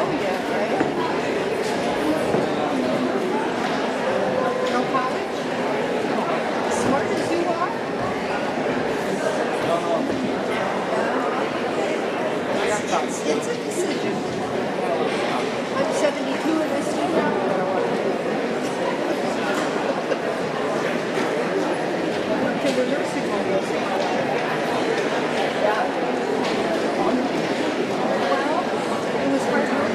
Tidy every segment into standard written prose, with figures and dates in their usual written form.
go yet, right? No college? Smart as you are? It's a decision. I'm 72 and I still don't know what I want to do. I worked in the nursing home most of my life. Yeah. Well, it was hard work.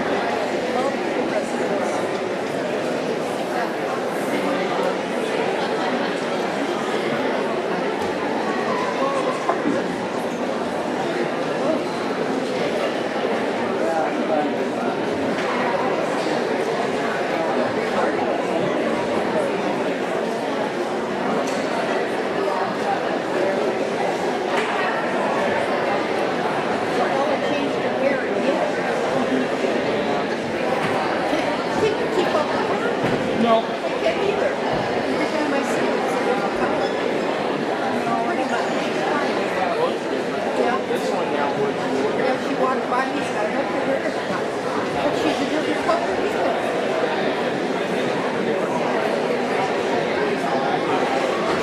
All the residents. No. I can't either. Every time I see it, it's a different color. Pretty much. Yeah. This one now would. Yeah, she walked by me and said, I hope you're here. But she's a different color either.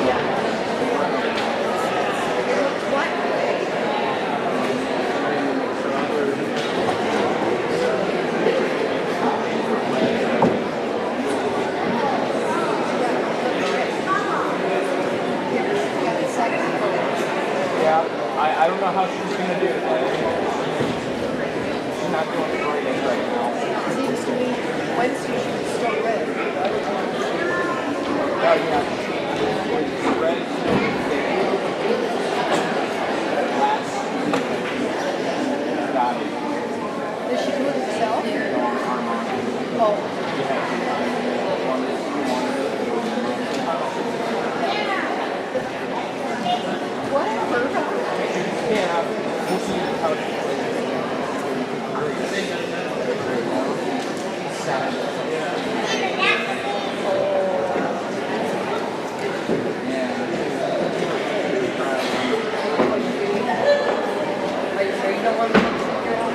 Yeah. What? Yeah, I don't know how she's going to do it. She's not doing great right now. Seems to me Wednesday she was still red. Oh, yeah. Red. Got it. Does she do it herself? Oh. Whatever. Yeah, we'll see how it Are you sure you don't want to figure it out?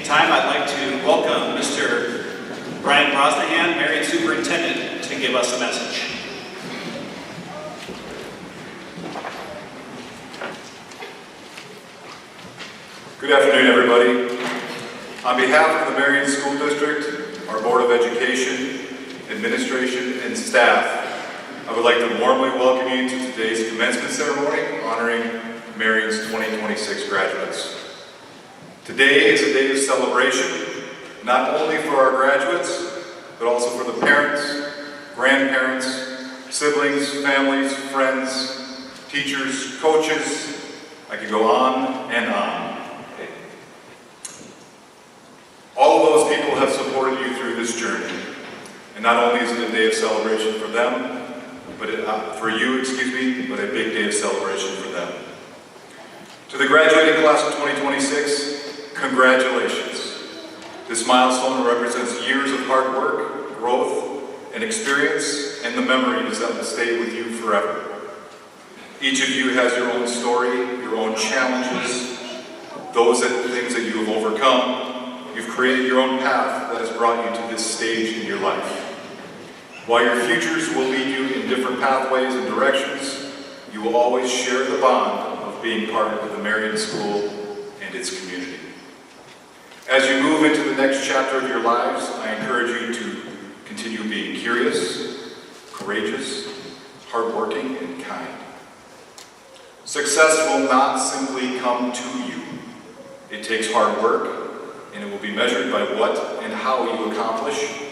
time, I'd like to welcome Mr. Brian Brosnahan, Marion Superintendent, to give us a message. Good afternoon, everybody. On behalf of the Marion School District, our Board of Education, Administration, and staff, I would like to warmly welcome you to today's commencement ceremony honoring Marion's 2026 graduates. Today is a day of celebration, not only for our graduates, but also for the parents, grandparents, siblings, families, friends, teachers, coaches. I could go on and on. All of those people have supported you through this journey. And not only is it a day of celebration for them, but for you, but a big day of celebration for them. To the graduating class of 2026, congratulations. This milestone represents years of hard work, growth, and experience, and the memories that will stay with you forever. Each of you has your own story, your own challenges, things that you have overcome. You've created your own path that has brought you to this stage in your life. While your futures will lead you in different pathways and directions, you will always share the bond of being part of the Marion School and its community. As you move into the next chapter of your lives, I encourage you to continue being curious, courageous, hardworking, and kind. Success will not simply come to you. It takes hard work, and it will be measured by what and how you accomplish.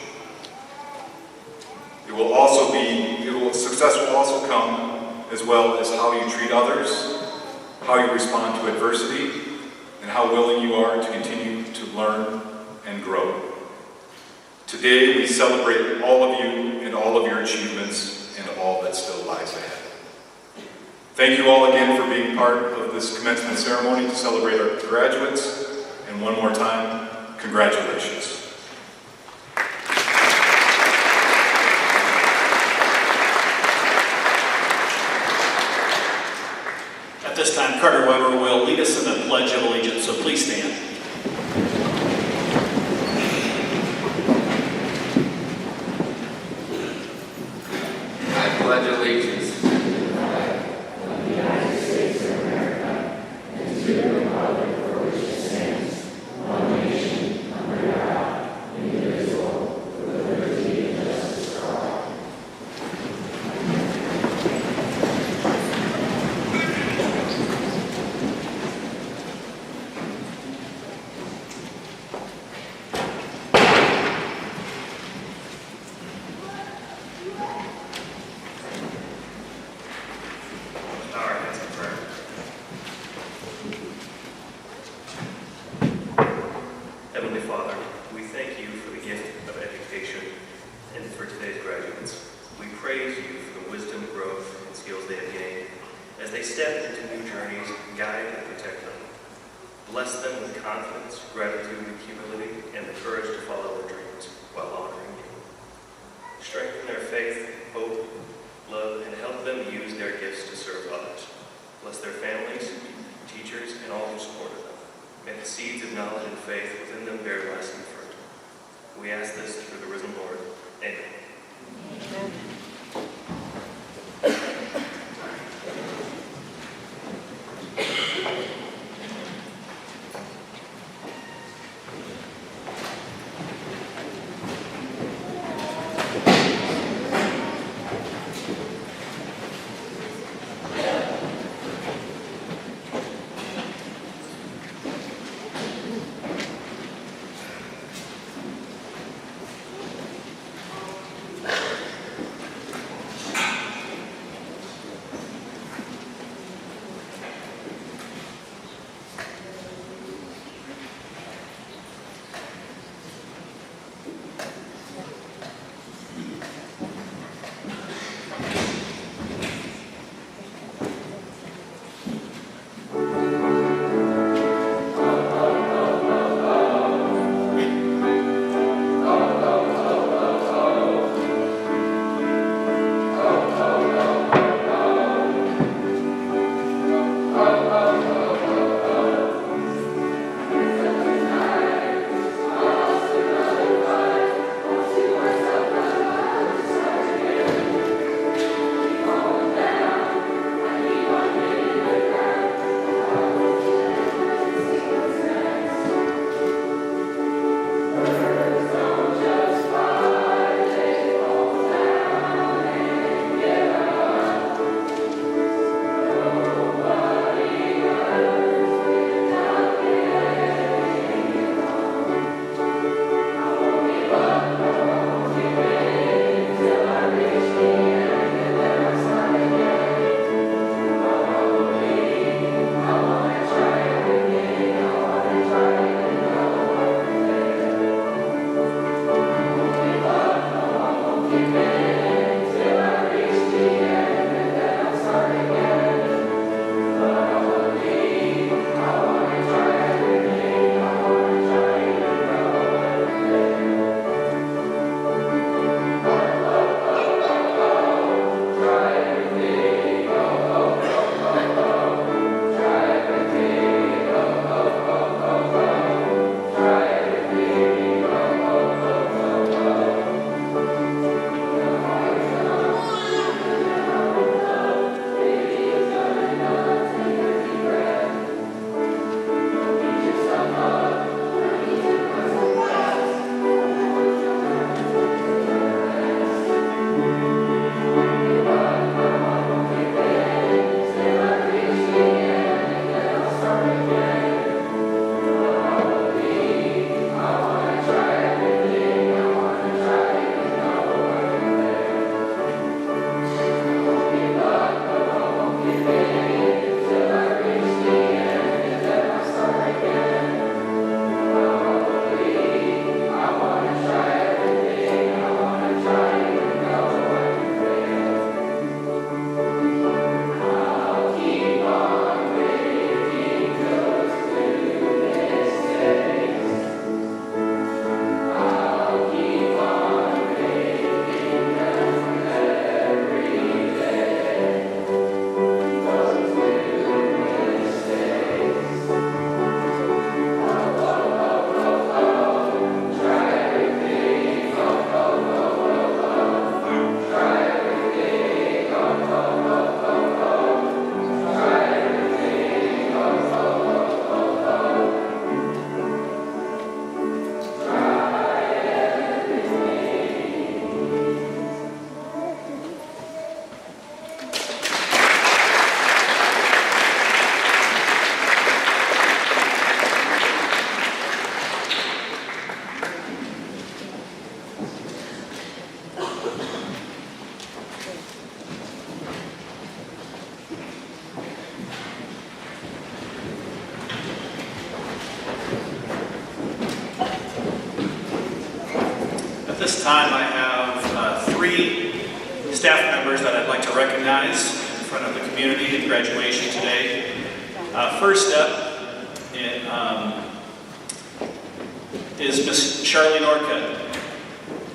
Success will also come as well as how you treat others, how you respond to adversity, and how willing you are to continue to learn and grow. Today we celebrate all of you and all of your achievements and all that still lies ahead. Thank you all again for being part of this commencement ceremony to celebrate our graduates. And one more time, congratulations. At this time, Carter Weber will lead us in the Pledge of Allegiance, so please stand. I pledge allegiance to the flag of the United States of America and to the republic for which it stands, one nation, under God, indivisible, with liberty and justice for all. Heavenly Father, we thank you for the gift of education and for today's graduates. We praise you for the wisdom, growth, and skills they have gained as they step into new journeys, guide and protect them. Bless them with confidence, gratitude, and humility, and the courage to follow their dreams while honoring you. Strengthen their faith, hope, love, and help them use their gifts to serve others. Bless their families, teachers, and all who supported them. May the seeds of knowledge and faith within them bear lasting fruit. We ask this through the risen Lord. Amen. Amen. time, I have 3 staff members that I'd like to recognize in front of the community at graduation today. First up is Miss Charlene Orcutt.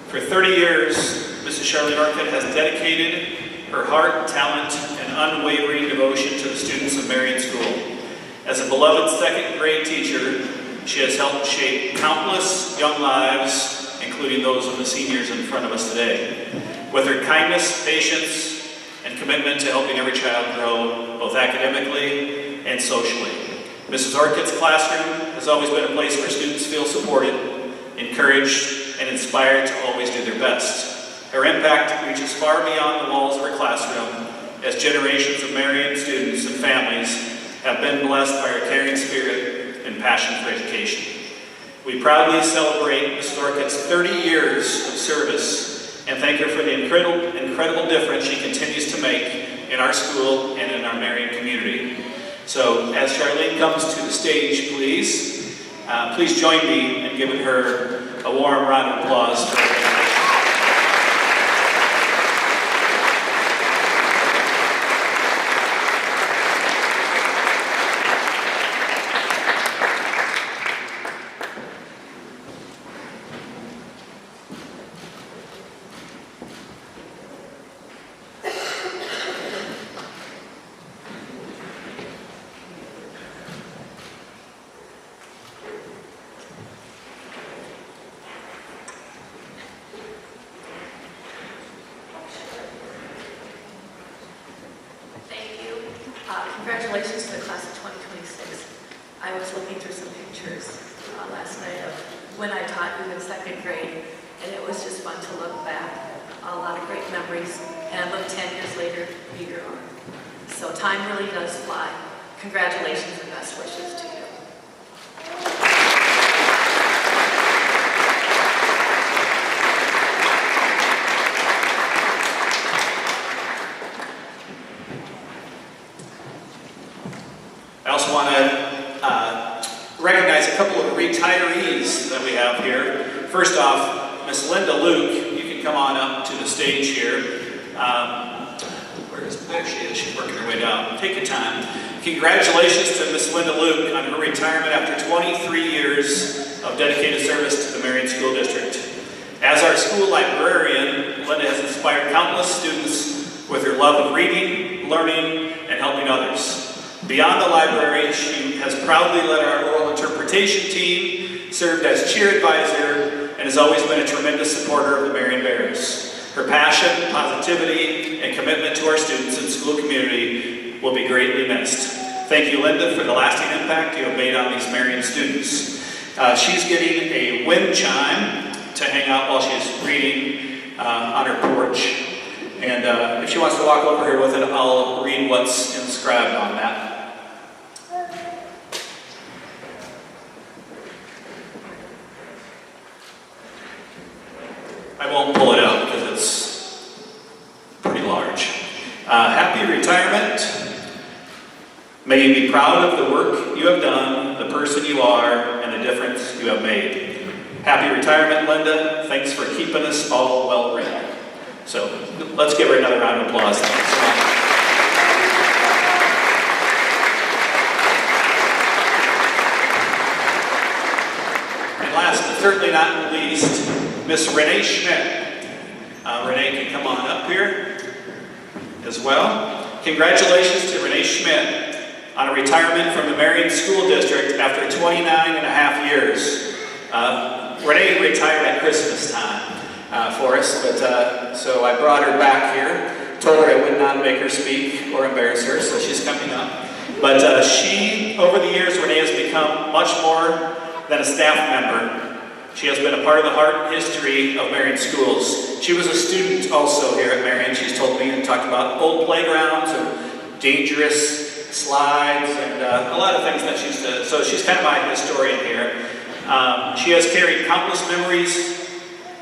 For 30 years, Mrs. Charlene Orcutt has dedicated her heart, talent, and unwavering devotion to the students of Marion School. As a beloved second grade teacher, she has helped shape countless young lives, including those of the seniors in front of us today. With her kindness, patience, and commitment to helping every child grow, both academically and socially. Mrs. Orcutt's classroom has always been a place where students feel supported, encouraged, and inspired to always do their best. Her impact reaches far beyond the walls of her classroom, as generations of Marion students and families have been blessed by her caring spirit and passion for education. We proudly celebrate Mrs. Orcutt's 30 years of service and thank her for the incredible difference she continues to make in our school and in our Marion community. So as Charlene comes to the stage, please join me in giving her a warm round of applause. For her. Congratulations to the class of 2026. I was looking through some pictures last night of when I taught you in second grade, and it was just fun to look back. A lot of great memories, and look 10 years later, here you are. So time really does fly. Congratulations and best wishes to you. I also want to recognize a couple of retirees that we have here. First off, Miss Linda Luke, you can come on up to the stage here. There she is, she's working her way down. Take your time. Congratulations to Miss Linda Luke on her retirement after 23 years of dedicated service to the Marion School District. As our school librarian, Linda has inspired countless students with her love of reading, learning, and helping others. Beyond the library, she has proudly led our oral interpretation team, served as cheer advisor, and has always been a tremendous supporter of the Marion Bears. Her passion, positivity, and commitment to our students and school community will be greatly missed. Thank you, Linda, for the lasting impact you have made on these Marion students. She's getting a wind chime to hang out while she's reading on her porch. And if she wants to walk over here with it, I'll read what's inscribed on that. I won't pull it out because it's pretty large. Happy retirement. May you be proud of the work you have done, the person you are, and the difference you have made. Happy retirement, Linda. Thanks for keeping us all well read. So let's give her another round of applause. Thanks so much. And last but certainly not least, Miss Renee Schmidt. Renee can come on up here as well. Congratulations to Renee Schmidt on a retirement from the Marion School District after 29 and a half years. Renee retired at Christmas time for us, but so I brought her back here, told her I would not make her speak or embarrass her, so she's coming up. But she, over the years, Renee has become much more than a staff member. She has been a part of the heart and history of Marion schools. She was a student also here at Marion. She's told me and talked about old playgrounds and dangerous slides and a lot of things that she used to. So she's kind of my historian here. She has carried countless memories,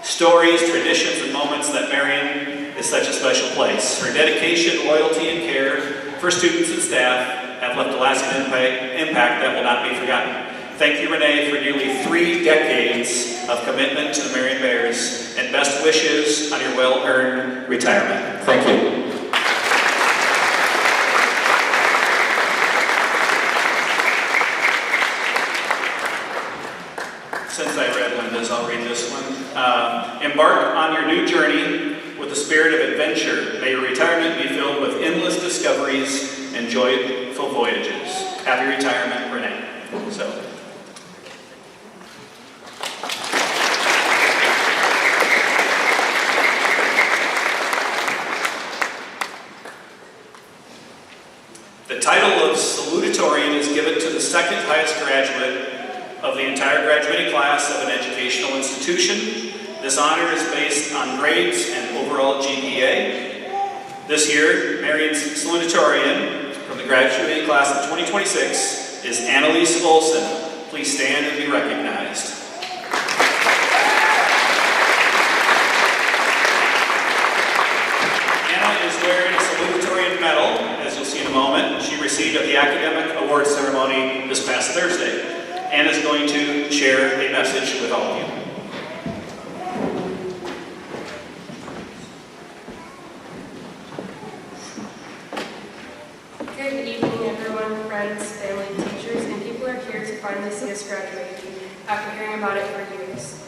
stories, traditions, and moments that Marion is such a special place. Her dedication, loyalty, and care for students and staff have left a lasting impact that will not be forgotten. Thank you, Renee, for nearly 3 decades of commitment to the Marion Bears, and best wishes on your well-earned retirement. Thank you. Since I read Linda's, I'll read this one. Embark on your new journey with the spirit of adventure. May your retirement be filled with endless discoveries and joyful voyages. Happy retirement, Renee. So. The title of salutatorian is given to the second highest graduate of the entire graduating class of an educational institution. This honor is based on grades and overall GPA. This year, Marion's salutatorian from the graduating class of 2026 is Annalise Olson. Please stand and be recognized. Anna is wearing a salutatorian medal, as you'll see in a moment. She received at the academic awards ceremony this past Thursday. Anna is going to share a message with all of you. Good evening, everyone, friends, family, teachers, and people who are here to finally see us graduate after hearing about it for years.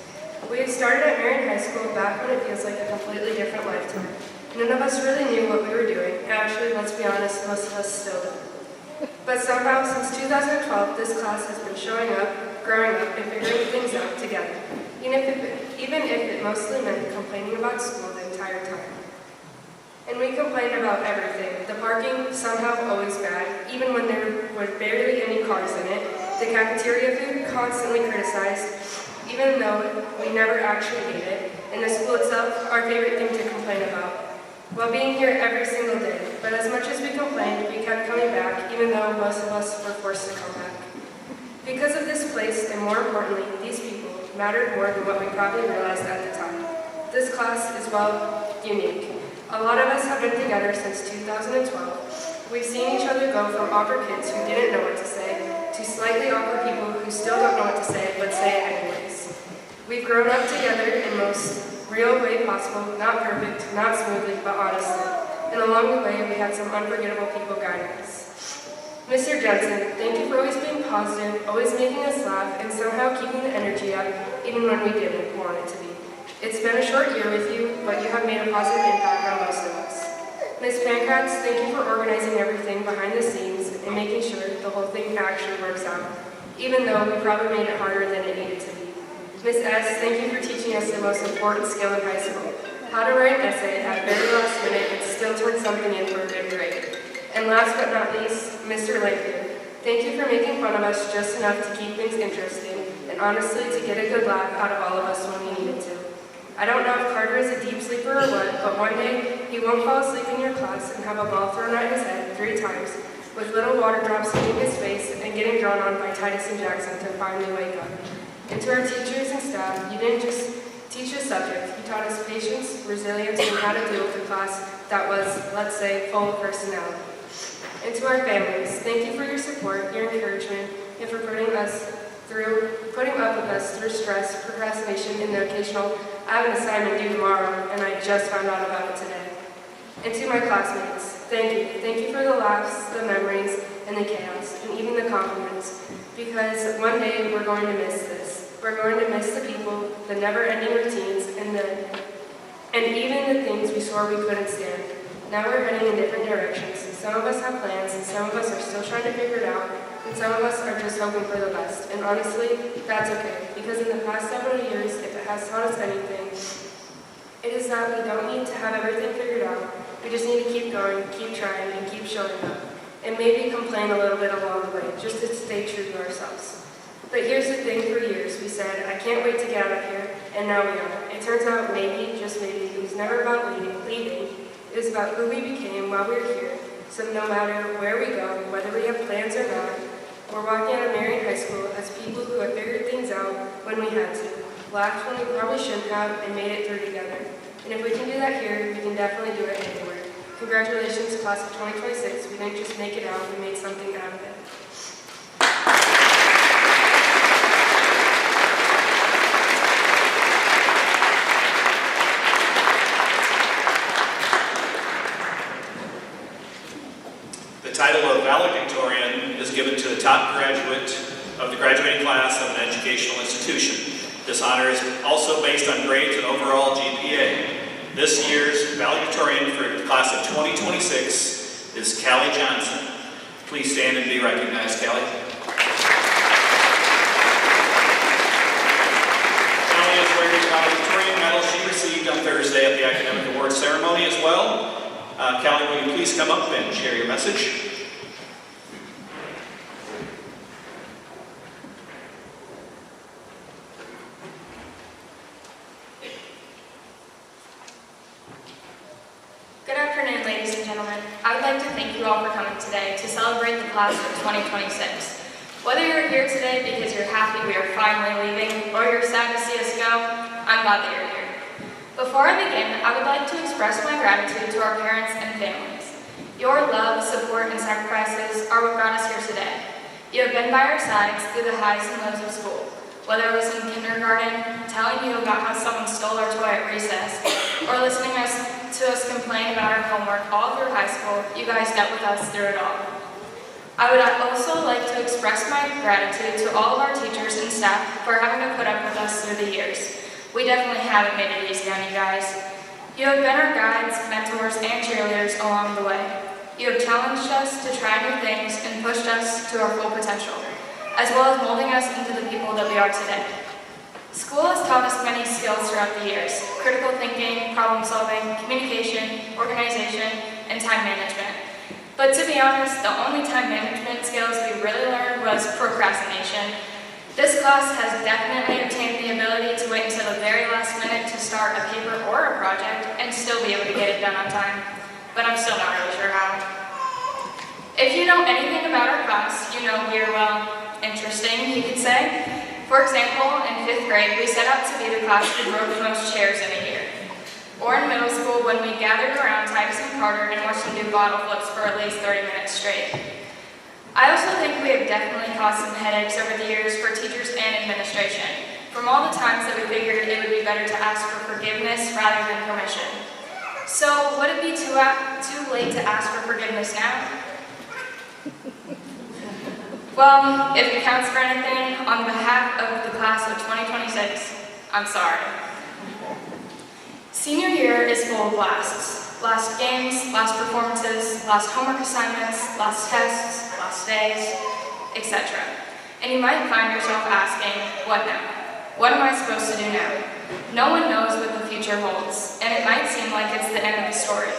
We started at Marion High School back when it feels like a completely different lifetime. None of us really knew what we were doing. Actually, let's be honest, most of us still don't. But somehow, since 2012, this class has been showing up, growing up, and figuring things out together, even if it mostly meant complaining about school the entire time. And we complained about everything. The parking, somehow always bad, even when there were barely any cars in it. The cafeteria food, constantly criticized, even though we never actually ate it. And the school itself, our favorite thing to complain about. While being here every single day, but as much as we complained, we kept coming back, even though most of us were forced to come back. Because of this place, and more importantly, these people, mattered more than what we probably realized at the time. This class is, well, unique. A lot of us have been together since 2012. We've seen each other go from awkward kids who didn't know what to say, to slightly awkward people who still don't know what to say, but say it anyways. We've grown up together in most real way possible, not perfect, not smoothly, but honestly. And along the way, we had some unforgettable people guiding us. Mr. Jensen, thank you for always being positive, always making us laugh, and somehow keeping the energy up, even when we didn't want it to be. It's been a short year with you, but you have made a positive impact on most of us. Ms. Pankratz, thank you for organizing everything behind the scenes and making sure the whole thing actually works out, even though we probably made it harder than it needed to be. Ms. S., thank you for teaching us the most important skill in high school, how to write an essay at very last minute and still turn something in for a good grade. And last but not least, Mr. Lakefield, thank you for making fun of us just enough to keep things interesting and honestly to get a good laugh out of all of us when we needed to. I don't know if Carter is a deep sleeper or what, but one day he won't fall asleep in your class and have a ball thrown at his head 3 times, with little water drops hitting his face and getting drawn on by Titus and Jackson to finally wake up. And to our teachers and staff, you didn't just teach us subject, you taught us patience, resilience, and how to deal with a class that was, let's say, full of personality. And to our families, thank you for your support, your encouragement, and for putting up with us through stress, procrastination, and the occasional, I have an assignment due tomorrow, and I just found out about it today. And to my classmates, thank you. Thank you for the laughs, the memories, and the chaos, and even the compliments. Because one day we're going to miss this. We're going to miss the people, the never-ending routines, and even the things we swore we couldn't stand. Now we're heading in different directions. Some of us have plans, and some of us are still trying to figure it out, and some of us are just hoping for the best. And honestly, that's okay, because in the past several years, if it has taught us anything, it is that we don't need to have everything figured out. We just need to keep going, keep trying, and keep showing up. And maybe complain a little bit along the way, just to stay true to ourselves. But here's the thing, for years we said, I can't wait to get out of here, and now we are. It turns out maybe, just maybe, it was never about leaving. It was about who we became while we were here. So no matter where we go, whether we have plans or not, we're walking out of Marion High School as people who have figured things out when we had to, laughed when we probably shouldn't have, and made it through together. And if we can do that here, we can definitely do it anywhere. Congratulations, class of 2026. We didn't just make it out, we made something out of it. of the graduating class of an educational institution. This honor is also based on grades and overall GPA. This year's valedictorian for the class of 2026 is Callie Johnson. Please stand and be recognized, Callie. Callie is wearing the valedictorian medal she received on Thursday at the Academic Awards ceremony as well. Callie, will you please come up and share your message? Good afternoon, ladies and gentlemen. I would like to thank you all for coming today to celebrate the class of 2026. Whether you're here today because you're happy we are finally leaving or you're sad to see us go, I'm glad that you're here. Before I begin, I would like to express my gratitude to our parents and families. Your love, support, and sacrifices are what brought us here today. You have been by our sides through the highs and lows of school. Whether it was in kindergarten, telling you about how someone stole our toy at recess, or listening to us complain about our homework all through high school, you guys dealt with us through it all. I would also like to express my gratitude to all of our teachers and staff for having to put up with us through the years. We definitely haven't made it easy on you guys. You have been our guides, mentors, and cheerleaders along the way. You have challenged us to try new things and pushed us to our full potential, as well as molding us into the people that we are today. School has taught us many skills throughout the years: critical thinking, problem solving, communication, organization, and time management. But to be honest, the only time management skills we really learned was procrastination. This class has definitely obtained the ability to wait until the very last minute to start a paper or a project and still be able to get it done on time. But I'm still not really sure how. If you know anything about our class, you know we are, well, interesting, you could say. For example, in 5th grade, we set out to be the class who broke the most chairs in a year. Or in middle school, when we gathered around Titus and Carter and watched them do bottle flips for at least 30 minutes straight. I also think we have definitely caused some headaches over the years for teachers and administration, from all the times that we figured it would be better to ask for forgiveness rather than permission. So, would it be too late to ask for forgiveness now? Well, if it counts for anything, on behalf of the class of 2026, I'm sorry. Senior year is full of lasts. Last games, last performances, last homework assignments, last tests, last days, etc. And you might find yourself asking, what now? What am I supposed to do now? No one knows what the future holds, and it might seem like it's the end of the story.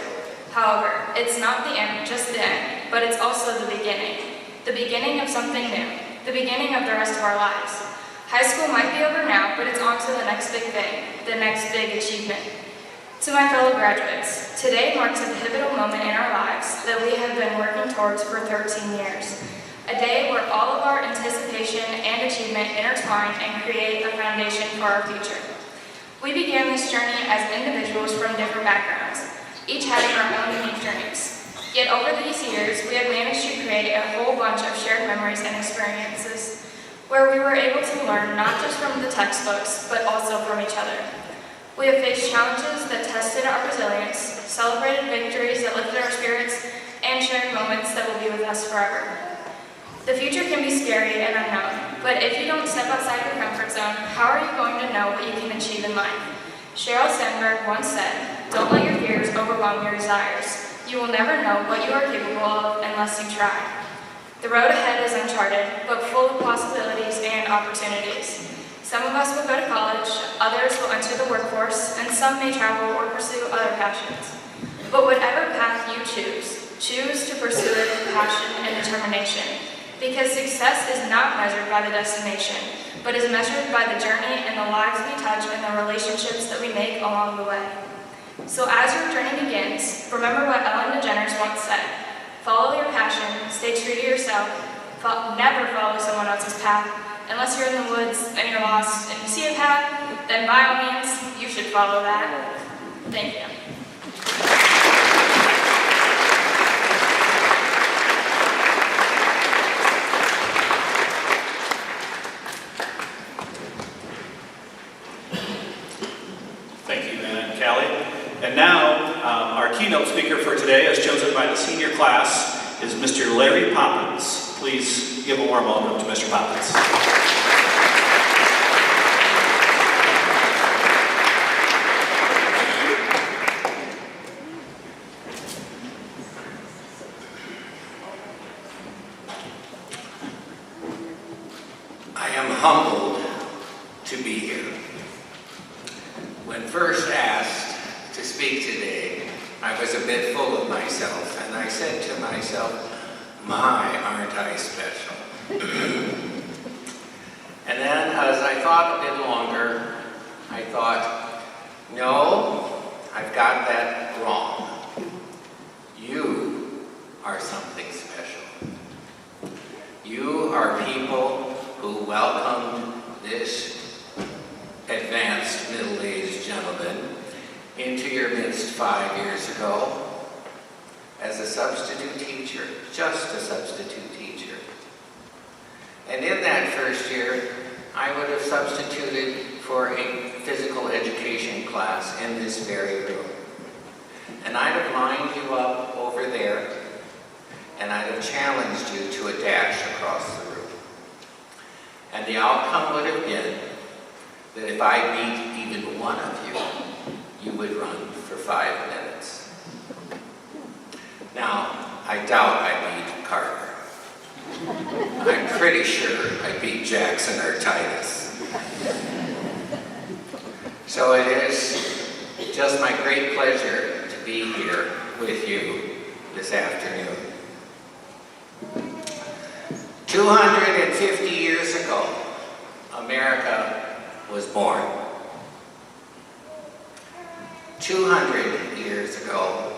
However, it's not the end, just the end, but it's also the beginning of something new, the beginning of the rest of our lives. High school might be over now, but it's on to the next big thing, the next big achievement. To my fellow graduates, today marks a pivotal moment in our lives that we have been working towards for 13 years. A day where all of our anticipation and achievement intertwine and create a foundation for our future. We began this journey as individuals from different backgrounds, each having our own unique journeys. Yet over these years, we have managed to create a whole bunch of shared memories and experiences where we were able to learn not just from the textbooks, but also from each other. We have faced challenges that tested our resilience, celebrated victories that lifted our spirits, and shared moments that will be with us forever. The future can be scary and unknown, but if you don't step outside your comfort zone, how are you going to know what you can achieve in life? Sheryl Sandberg once said, "Don't let your fears overwhelm your desires. You will never know what you are capable of unless you try." The road ahead is uncharted, but full of possibilities and opportunities. Some of us will go to college, others will enter the workforce, and some may travel or pursue other passions. But whatever path you choose to pursue it with passion and determination, because success is not measured by the destination, but is measured by the journey and the lives we touch and the relationships that we make along the way. So as your journey begins, remember what Ellen DeGeneres once said: follow your passion, stay true to yourself, never follow someone else's path. Unless you're in the woods and you're lost and you see a path, then by all means, you should follow that. Thank you. Thank you, Anna and Callie. And now, our keynote speaker for today, as chosen by the senior class, is Mr. Larry Poppins. Please give a warm welcome to Mr. Poppins. I am humbled to be here. When first asked to speak today, I was a bit full of myself, and I said to myself, my, aren't I special? And then as I thought a bit longer, I thought, no, I've got that wrong. You are something special. You are people who welcomed this advanced middle-aged gentleman into your midst 5 years ago as a substitute teacher, just a substitute teacher. And in that first year, I would have substituted for a physical education class in this very room. And I'd have lined you up over there, and I'd have challenged you to a dash across the room. And the outcome would have been that if I beat even one of you, you would run for 5 minutes. Now, I doubt I beat Carter. I'm pretty sure I beat Jackson or Titus. So it is just my great pleasure to be here with you this afternoon. 250 years ago, America was born. 200 years ago,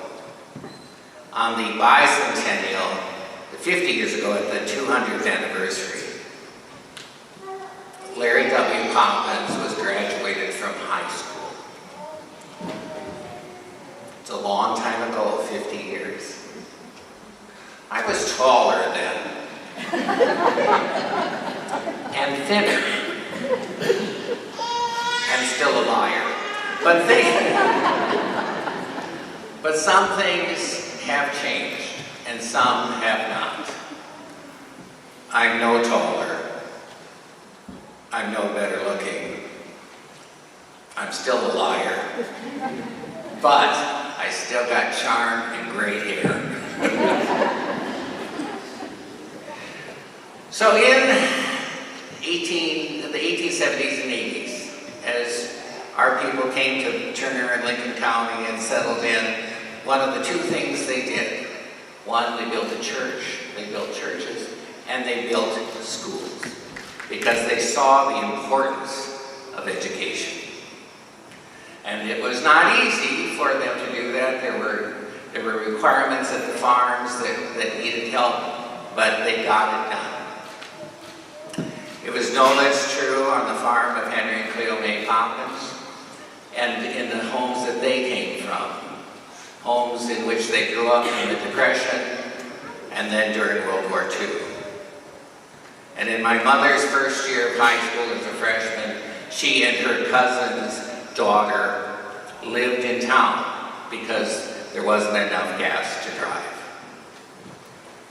on the bicentennial, 50 years ago at the 200th anniversary, Larry W. Poppins was graduated from high school. It's a long time ago, 50 years. I was taller then, and thinner, and still a liar. But some things have changed, and some have not. I'm no taller. I'm no better looking. I'm still a liar. But I still got charm and great hair. So in the 1870s and 80s, as our people came to Turner and Lincoln County and settled in, one of the two things they did, one, they built a church, they built churches, and they built schools, because they saw the importance of education. And it was not easy for them to do that. There were requirements at the farms that needed help, but they got it done. It was no less true on the farm of Henry and Cleo May Poppins, and in the homes that they came from, homes in which they grew up in the Depression and then during World War II. And in my mother's first year of high school as a freshman, she and her cousin's daughter lived in town because there wasn't enough gas to drive.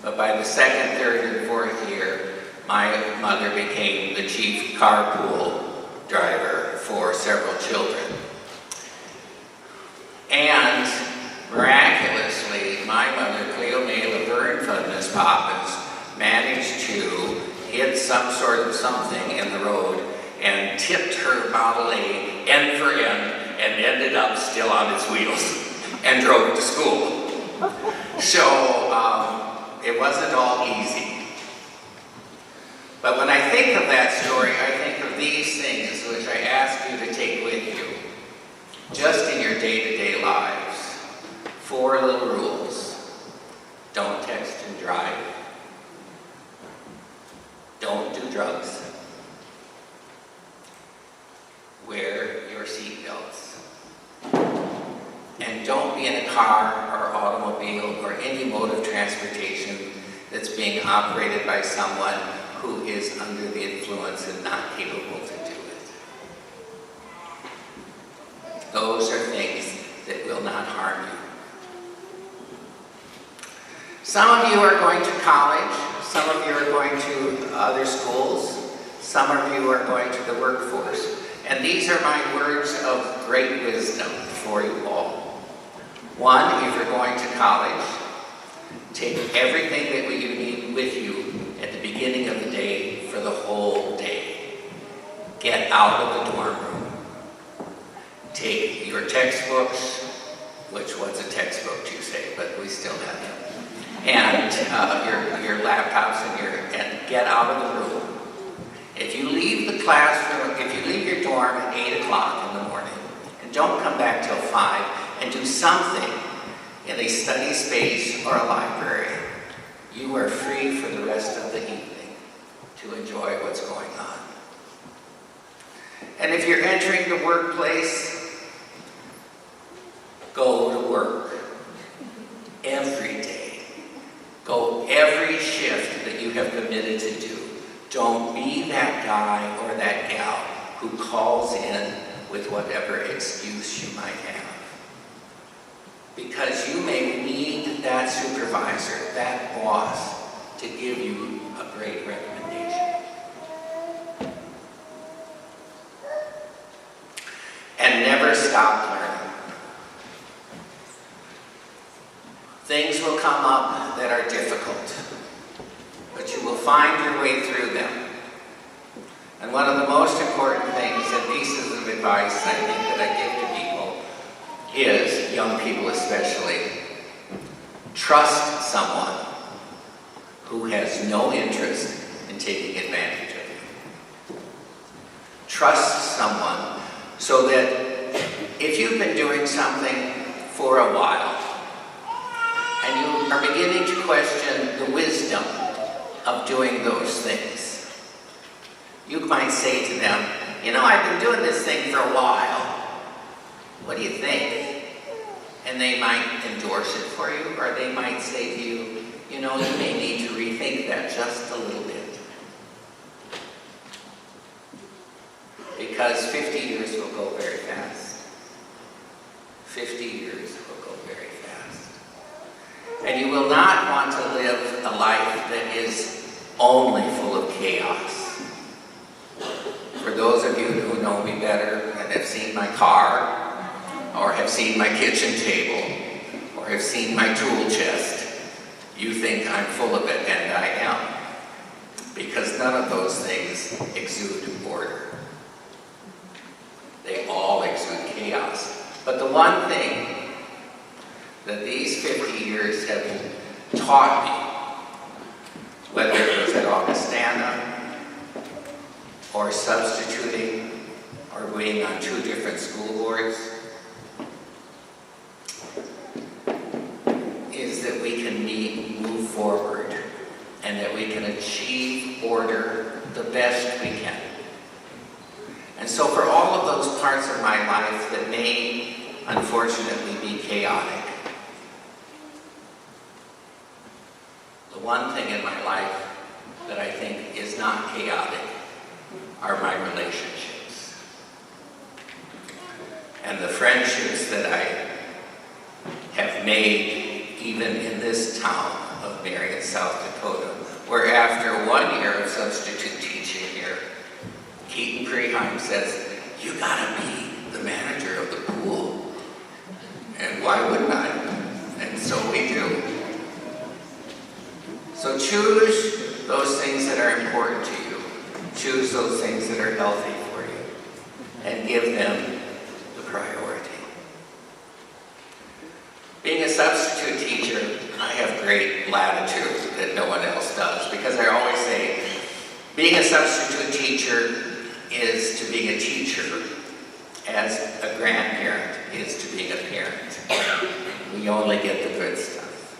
But by the second, third, and fourth year, my mother became the chief carpool driver for several children. And miraculously, my mother, Cleo May Laverne Fudness Poppins, managed to hit some sort of something in the road and tipped her Model A end for end and ended up still on its wheels and drove to school. So it wasn't all easy. But when I think of that story, I think of these things which I ask you to take with you, just in your day-to-day lives. 4 little rules. Don't text and drive. Don't do drugs. Wear your seatbelts. And don't be in a car or automobile or any mode of transportation that's being operated by someone who is under the influence and not capable to do it. Those are things that will not harm you. Some of you are going to college. Some of you are going to other schools. Some of you are going to the workforce. And these are my words of great wisdom for you all. One, if you're going to college, take everything that you need with you at the beginning of the day for the whole day. Get out of the dorm room. Take your textbooks, which was a textbook you say, but we still have them, and your laptops and get out of the room. If you leave the classroom, if you leave your dorm at 8 o'clock in the morning, and don't come back till 5, and do something in a study space or a library, you are free for the rest of the evening to enjoy what's going on. And if you're entering the workplace, go to work every day. Go every shift that you have committed to do. Don't be that guy or that gal who calls in with whatever excuse you might have. Because you may need that supervisor, that boss, to give you a great recommendation. And never stop learning. Things will come up that are difficult, but you will find your way through them. And one of the most important things and pieces of advice I think that I give to people is, young people especially, trust someone who has no interest in taking advantage of you. Trust someone so that if you've been doing something for a while and you are beginning to question the wisdom of doing those things, you might say to them, you know, I've been doing this thing for a while. What do you think? And they might endorse it for you, or they might say to you, you know, you may need to rethink that just a little bit. Because 50 years will go very fast. 50 years will go very fast. And you will not want to live a life that is only full of chaos. For those of you who know me better and have seen my car, or have seen my kitchen table, or have seen my tool chest, you think I'm full of it, and I am. Because none of those things exude order. They all exude chaos. But the one thing that these 50 years have taught me, whether it was at Augustana, or substituting, or being on 2 different school boards, is that we can move forward and that we can achieve order the best we can. And so for all of those parts of my life that may unfortunately be chaotic, the one thing in my life that I think is not chaotic are my relationships. And the friendships that I have made even in this town of Marion, South Dakota, where after 1 year of substitute teaching here, Keaton Preheim says, you gotta be the manager of the pool. And why wouldn't I? And so we do. So choose those things that are important to you. Choose those things that are healthy for you. And give them the priority. Being a substitute teacher, I have great latitude that no one else does, because I always say, being a substitute teacher is to being a teacher as a grandparent is to being a parent. We only get the good stuff.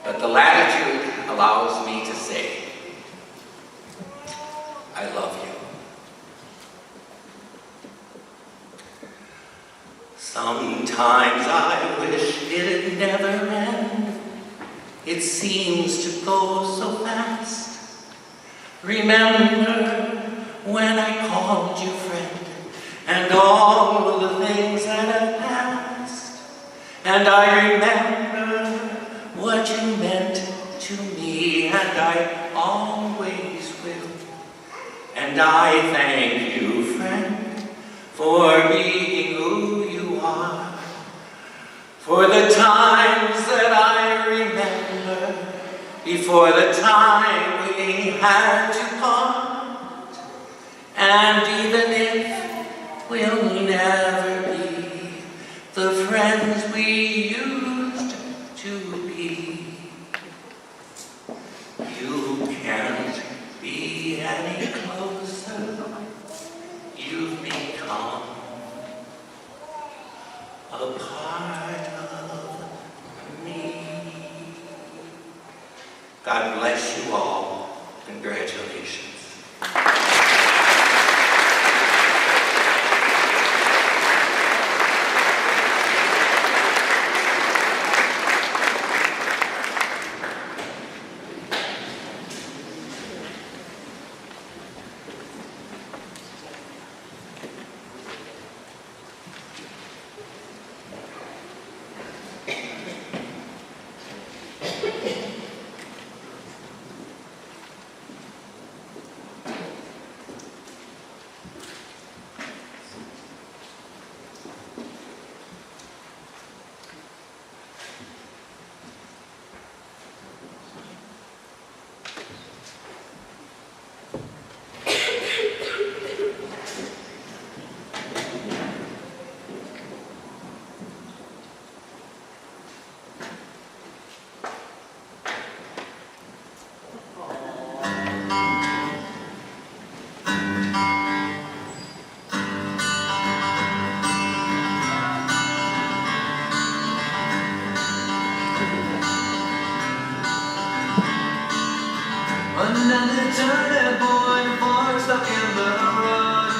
But the latitude allows me to say, I love you. Sometimes I wish it'd never end. It seems to go so fast. Remember when I called you friend, and all of the things that have passed. And I remember what you meant to me and I always will. And I thank you, friend, for being who you are. For the times that I remember, before the time we had to part. And even if we'll never be the friends we used to be, you can't be any closer. You've become a part of me. God bless you all. Congratulations. Another turning point, fork stuck in the road.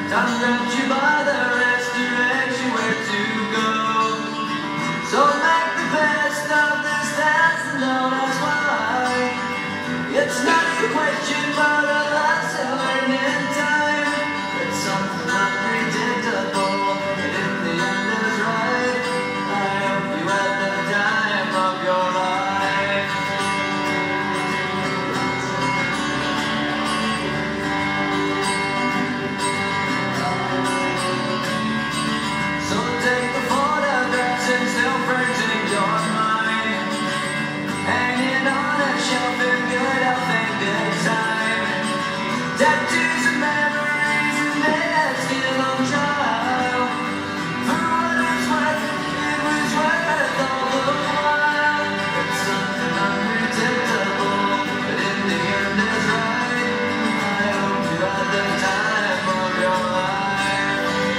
Time grabbed you by the wrist, directs you where to go. So make the best of this dance and don't ask why. It's not a question, but a lesson learned in time. It's something unpredictable, but in the end is right. I hope you had the time of your life. Tattoos and memories and they're still on trial. For what it's worth, it was worth all the while. It's something unpredictable, but in the end is right. I hope you had the time of your life.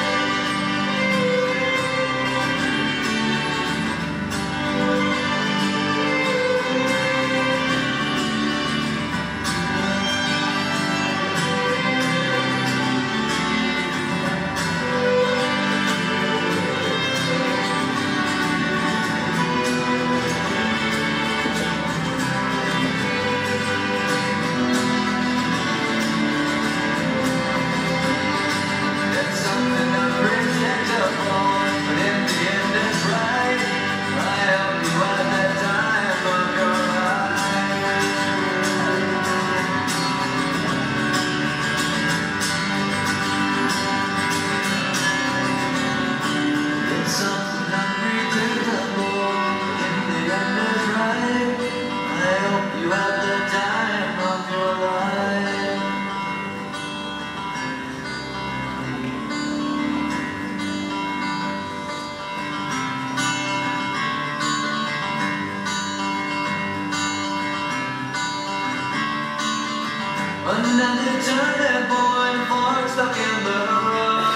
Another turning point, fork stuck in the road.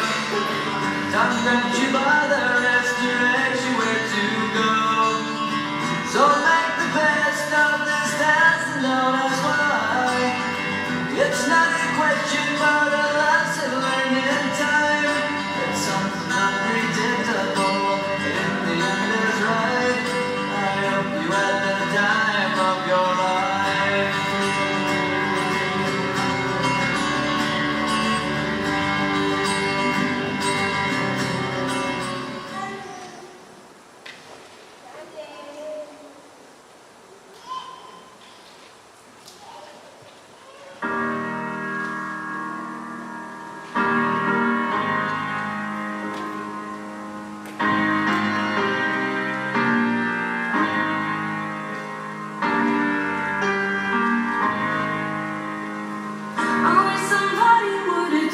Time grabs you by the wrist, directs you where to go. So make the best of this dance and don't ask why. It's not a question, but a lesson learned in time. It's something unpredictable, but in the end is right. I hope you had the time of your life.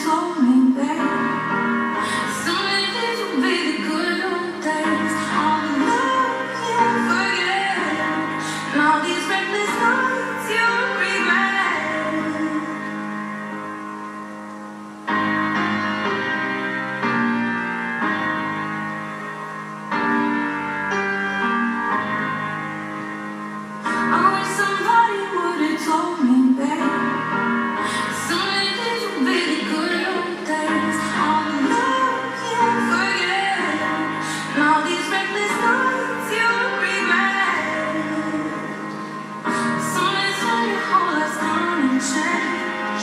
told me, babe, someday these will be the good old days. All the love you'll forget, and all these reckless nights you'll regret. I wish somebody would have told me, babe, someday these will be the good old days. All the love you'll forget, and all these reckless nights you'll regret. Someday when your whole life's gonna change,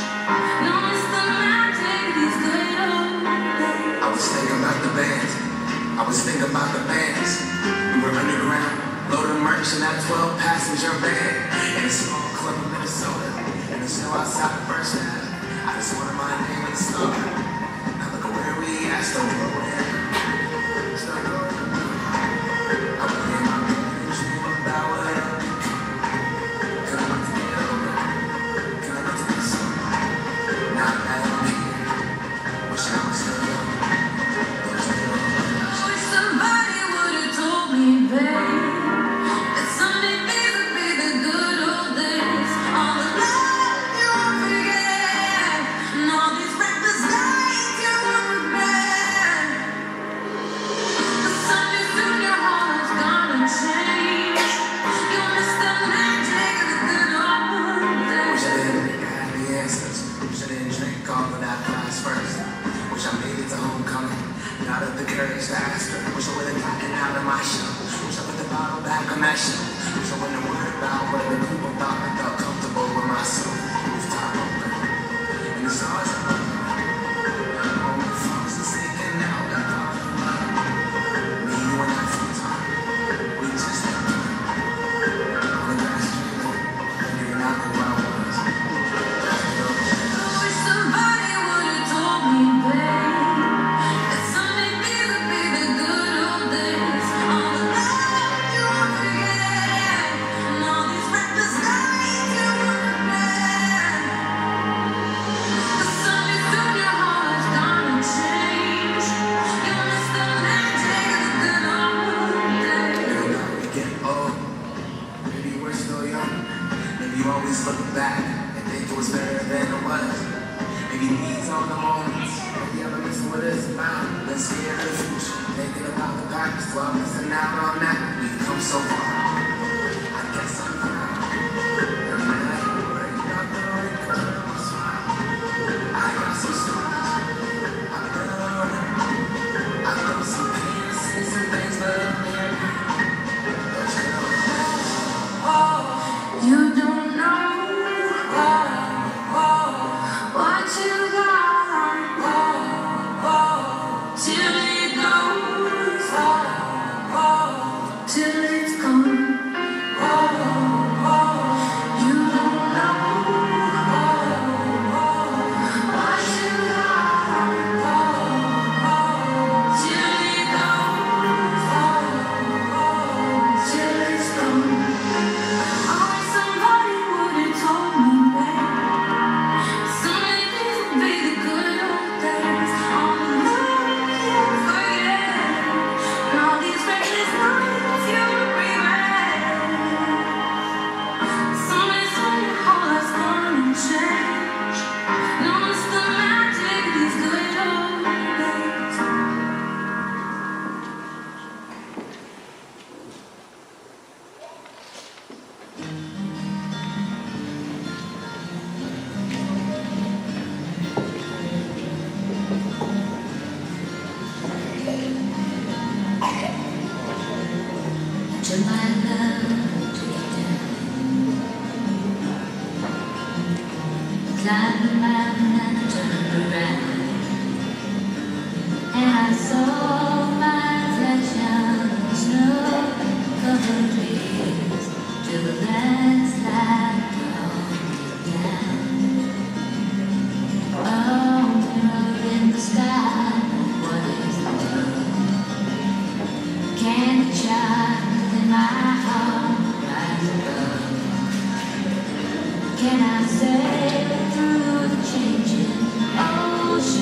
you'll miss the magic of these good old days. I was thinking about the bands. I was thinking about the bands. We were underground, loading merch in that 12-passenger van in a small club in Minnesota. And the snow outside the first half. I just wanted my name in the star. Now look at where we at, still rolling. Still rolling. I was in my bed and dream about what I did. Couldn't wait to get over. Couldn't wait to be sober. Now that I'm here, wishing I was still young. I wish somebody would have told me, babe, that someday these would be the good old days. All the love you'll forget, and all these reckless nights you'll regret. But someday soon your whole life's gonna change. You'll miss the magic of the good old Wish days. I didn't think I had the answers. Wish I didn't drink all of that class first. Wish I made it to homecoming. Not have the courage to ask her. Wish I would have gotten out of my shell. Wish I put the bottle back on that shelf. Wish I wouldn't have worried about what other people thought. I felt comfortable with myself. Rooftop open. And the stars are open. And all my phones are sneaking out. And all the love. Me, you, and that futon. We just went through. On the grass street. Figuring out who I was. I wish somebody would have told me, babe, that someday these would be the good old days. All the love you'll forget, and all these reckless nights you'll regret. But someday soon your whole life's gonna change. You'll miss the magic of the good old days. Maybe now we get old. Maybe we're still young. Maybe you always look back and think it was better than it was. Maybe these are the moments. Maybe I'm missing what it's about. Been scared of the future. Thinking about the past. Well, I'm missing out on that. We've come so far. I guess I'm proud. And when I break out the right curves, I got some scars. I've been running. I felt some pain, seen some things, but I'm here now. Don't you know? You don't know what you got till it goes, till it's gone. You don't know what you got till it goes, till it's gone. I wish somebody would have told me, babe, someday these would be the good old days. All the love you'll forget, and all these reckless nights you'll regret. Someday soon your whole life's gonna change. You'll miss the magic of these good old days. Turn my love to the down. Climb the mountain and turn around. And I saw my reflection in the snow-covered trees till the landslide brought me down. Oh, mirror in the sky, what is the world? Can the child in my heart rise above? Can I sail through the changing ocean?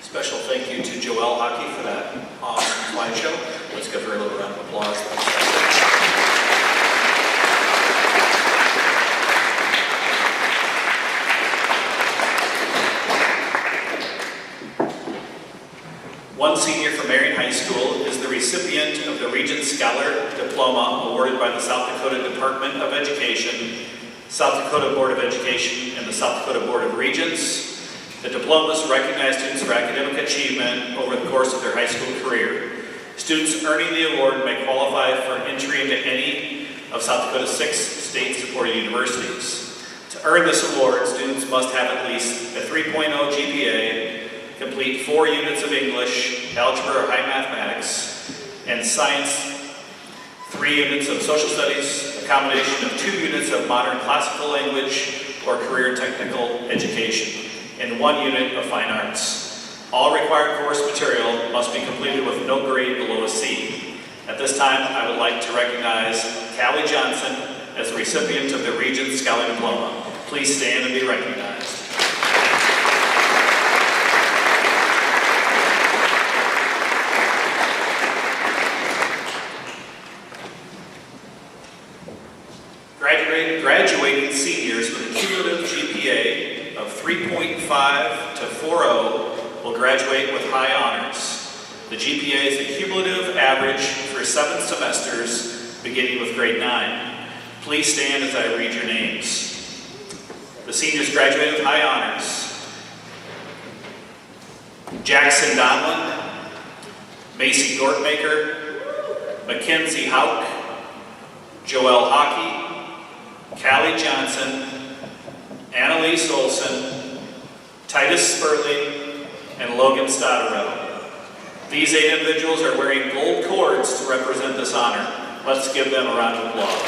Special thank you to Joelle Hockey for that awesome slideshow. Let's give her a little round of applause. One senior from Marion High School is the recipient of the Regent Scholar Diploma awarded by the South Dakota Department of Education, South Dakota Board of Education, and the South Dakota Board of Regents. The diplomas recognize students for academic achievement over the course of their high school career. Students earning the award may qualify for entry into any of South Dakota's 6 state-supported universities. To earn this award, students must have at least a 3.0 GPA, complete 4 units of English, algebra or high mathematics, and science, 3 units of social studies, a combination of 2 units of modern classical language or career technical education, and 1 unit of fine arts. All required course material must be completed with no grade below a C. At this time, I would like to recognize Callie Johnson as the recipient of the Regent Scholar Diploma. Please stand and be recognized. Graduating seniors with a cumulative GPA of 3.5 to 4.0 will graduate with high honors. The GPA is a cumulative average for 7 semesters, beginning with grade 9. Please stand as I read your names. The seniors graduating with high honors: Jackson Donlin, Macy Gortmaker, Mackenzie Hauk, Joelle Hockey, Callie Johnson, Annalise Olson, Titus Sperling, and Logan Stotterell. These 8 individuals are wearing gold cords to represent this honor. Let's give them a round of applause.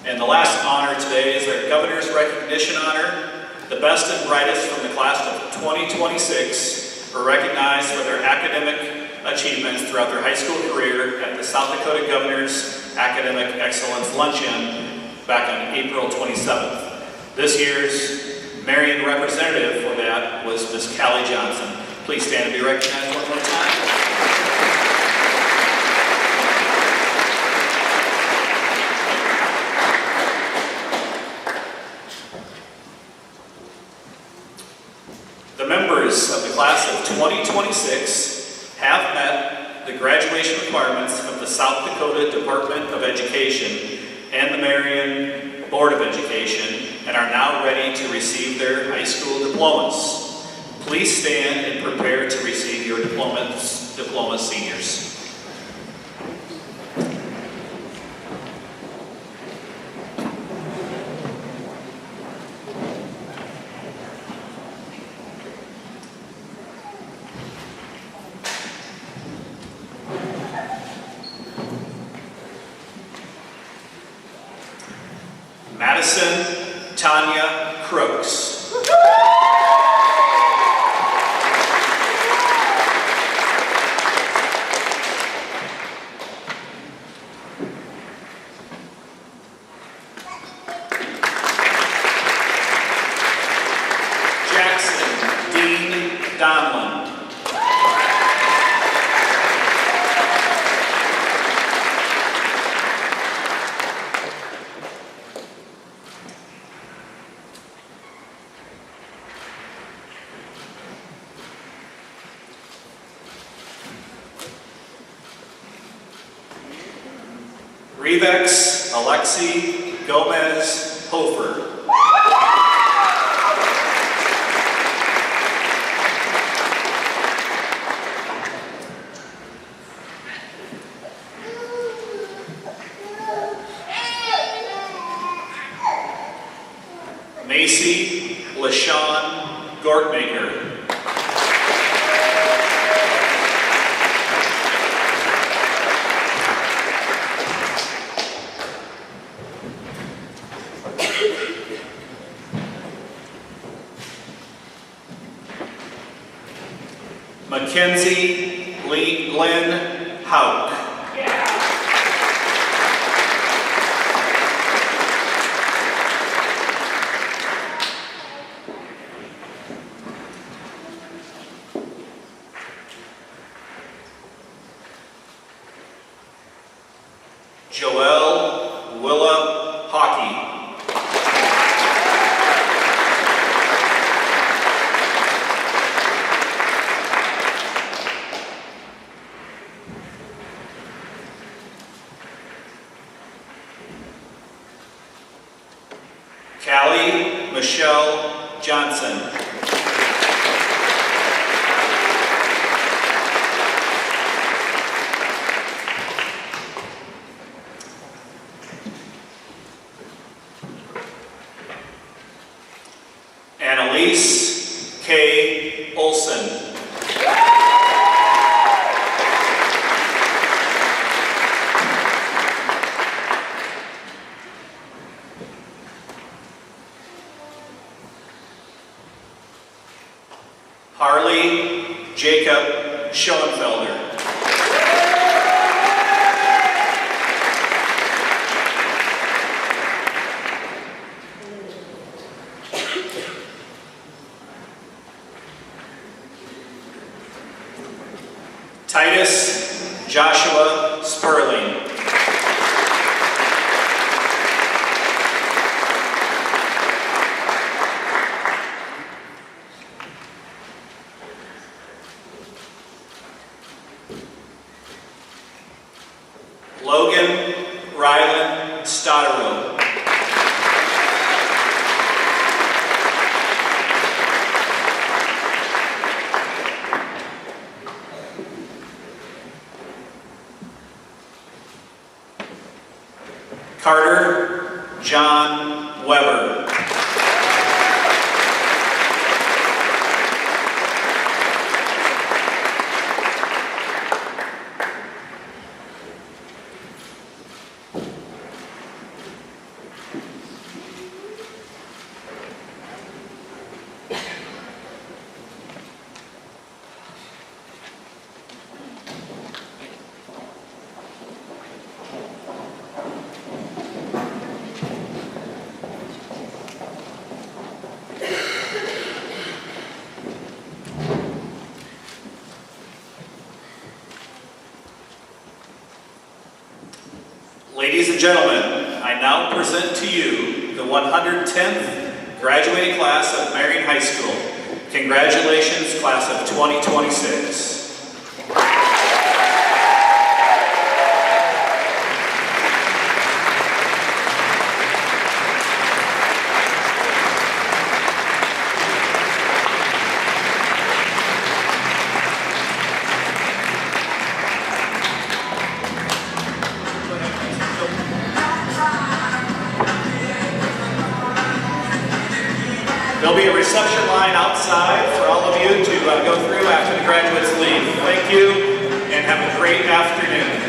And the last honor today is our Governor's Recognition Honor. The best and brightest from the class of 2026 were recognized for their academic achievements throughout their high school career at the South Dakota Governor's Academic Excellence Luncheon back on April 27th. This year's Marion representative for that was Ms. Callie Johnson. Please stand and be recognized one more time. The members of the class of 2026 have met the graduation requirements of the South Dakota Department of Education and the Marion Board of Education and are now ready to receive their high school diplomas. Please stand and prepare to receive your diplomas, seniors. Madison Tanya Crooks. Jackson Dean Donlin. Revex Alexi Gomez Hofer. Macy LaShawn Gortmaker. Mackenzie Glenn Hauk. Joelle Willa Hockey. Callie Michelle Johnson. Annalise K. Olson. Harley Jacob Schoenfelder. Titus Joshua Sperling. Logan Rylan Stottero. Carter John Weber. Ladies and gentlemen, I now present to you the 110th graduating class of Marion High School. Congratulations, class of 2026. There'll be a reception line outside for all of you to go through after the graduates leave. Thank you, and have a great afternoon.